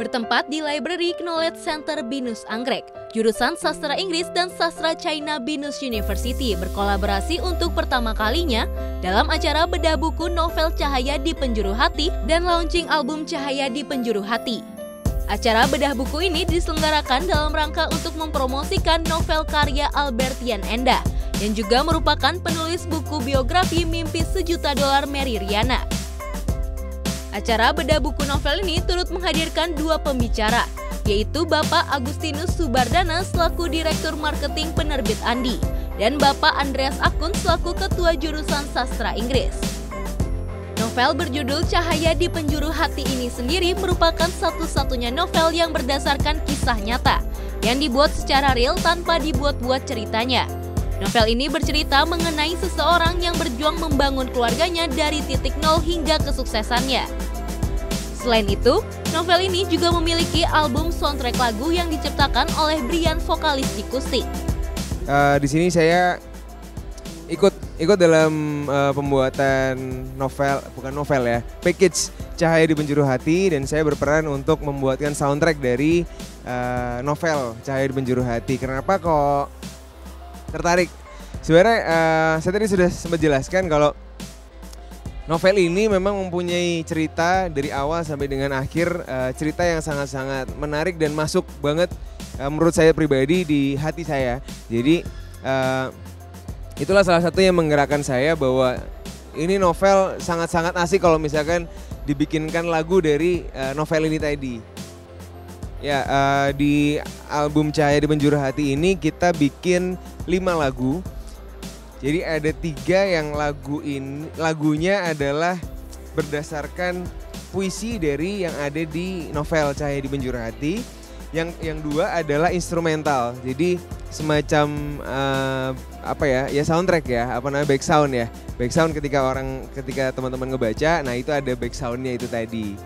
bertempat di Library Knowledge Center BINUS Anggrek. Jurusan Sastra Inggris dan Sastra China BINUS University berkolaborasi untuk pertama kalinya dalam acara bedah buku novel Cahaya di Penjuru Hati dan launching album Cahaya di Penjuru Hati. Acara bedah buku ini diselenggarakan dalam rangka untuk mempromosikan novel karya Albertian Endah yang juga merupakan penulis buku biografi Mimpi Sejuta Dolar Mary Riana. Acara bedah buku novel ini turut menghadirkan dua pembicara, yaitu Bapak Agustinus Subardana selaku Direktur Marketing Penerbit Andi dan Bapak Andreas Akun selaku Ketua Jurusan Sastra Inggris. Novel berjudul Cahaya di Penjuru Hati ini sendiri merupakan satu-satunya novel yang berdasarkan kisah nyata yang dibuat secara real tanpa dibuat-buat ceritanya. Novel ini bercerita mengenai seseorang yang berjuang membangun keluarganya dari titik nol hingga kesuksesannya. Selain itu, novel ini juga memiliki album soundtrack lagu yang diciptakan oleh Brian vokalis Tikustik. Di sini saya ikut dalam pembuatan novel, bukan novel ya, package Cahaya di Penjuru Hati, dan saya berperan untuk membuatkan soundtrack dari novel Cahaya di Penjuru Hati. Kenapa kok tertarik? Sebenarnya saya tadi sudah sempat jelaskan kalau novel ini memang mempunyai cerita dari awal sampai dengan akhir, cerita yang sangat-sangat menarik dan masuk banget menurut saya pribadi di hati saya. Jadi itulah salah satu yang menggerakkan saya bahwa ini novel sangat-sangat asik kalau misalkan dibikinkan lagu dari novel ini tadi. Ya, di album Cahaya di Penjuru Hati ini kita bikin 5 lagu. Jadi ada 3 yang lagunya adalah berdasarkan puisi dari yang ada di novel Cahaya di Penjuru Hati. Yang 2 adalah instrumental. Jadi semacam soundtrack ya, back sound ya. Back sound ketika teman-teman ngebaca, nah itu ada back soundnya itu tadi.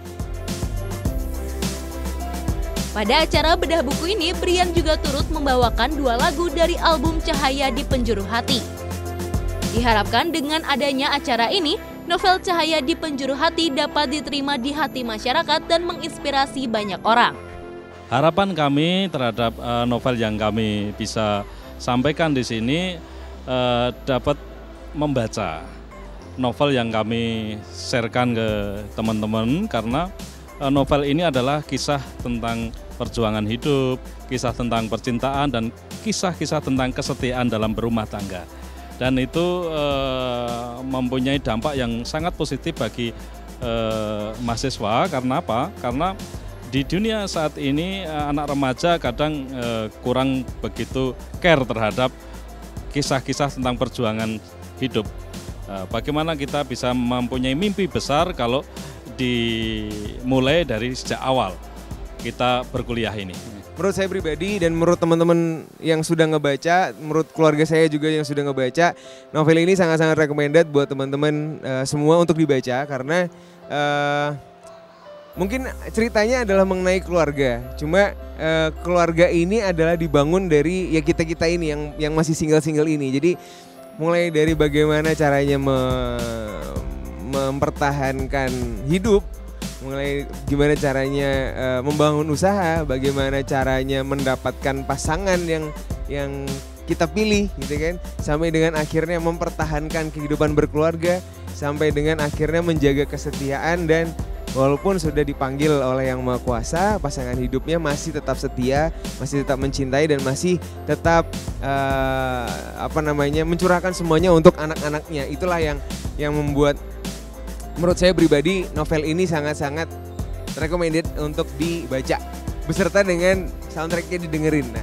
Pada acara bedah buku ini, Brian juga turut membawakan 2 lagu dari album Cahaya di Penjuru Hati. Diharapkan dengan adanya acara ini, novel Cahaya di Penjuru Hati dapat diterima di hati masyarakat dan menginspirasi banyak orang. Harapan kami terhadap novel yang kami bisa sampaikan di sini dapat membaca novel yang kami sharekan ke teman-teman, karena novel ini adalah kisah tentang perjuangan hidup, kisah tentang percintaan, dan kisah-kisah tentang kesetiaan dalam berumah tangga. Dan itu mempunyai dampak yang sangat positif bagi mahasiswa. Karena apa? Karena di dunia saat ini anak remaja kadang kurang begitu care terhadap kisah-kisah tentang perjuangan hidup. Bagaimana kita bisa mempunyai mimpi besar kalau dimulai dari sejak awal kita berkuliah ini. Menurut saya pribadi dan menurut teman-teman yang sudah ngebaca, menurut keluarga saya juga yang sudah ngebaca, novel ini sangat-sangat recommended buat teman-teman semua untuk dibaca, karena mungkin ceritanya adalah mengenai keluarga. Cuma keluarga ini adalah dibangun dari ya kita-kita ini yang masih single-single ini. Jadi mulai dari bagaimana caranya mempertahankan hidup, mulai gimana caranya membangun usaha, bagaimana caranya mendapatkan pasangan yang kita pilih gitu kan, sampai dengan akhirnya mempertahankan kehidupan berkeluarga, sampai dengan akhirnya menjaga kesetiaan, dan walaupun sudah dipanggil oleh Yang Maha Kuasa, pasangan hidupnya masih tetap setia, masih tetap mencintai, dan masih tetap mencurahkan semuanya untuk anak-anaknya. Itulah yang membuat menurut saya pribadi novel ini sangat-sangat recommended untuk dibaca beserta dengan soundtracknya didengerin. Nah,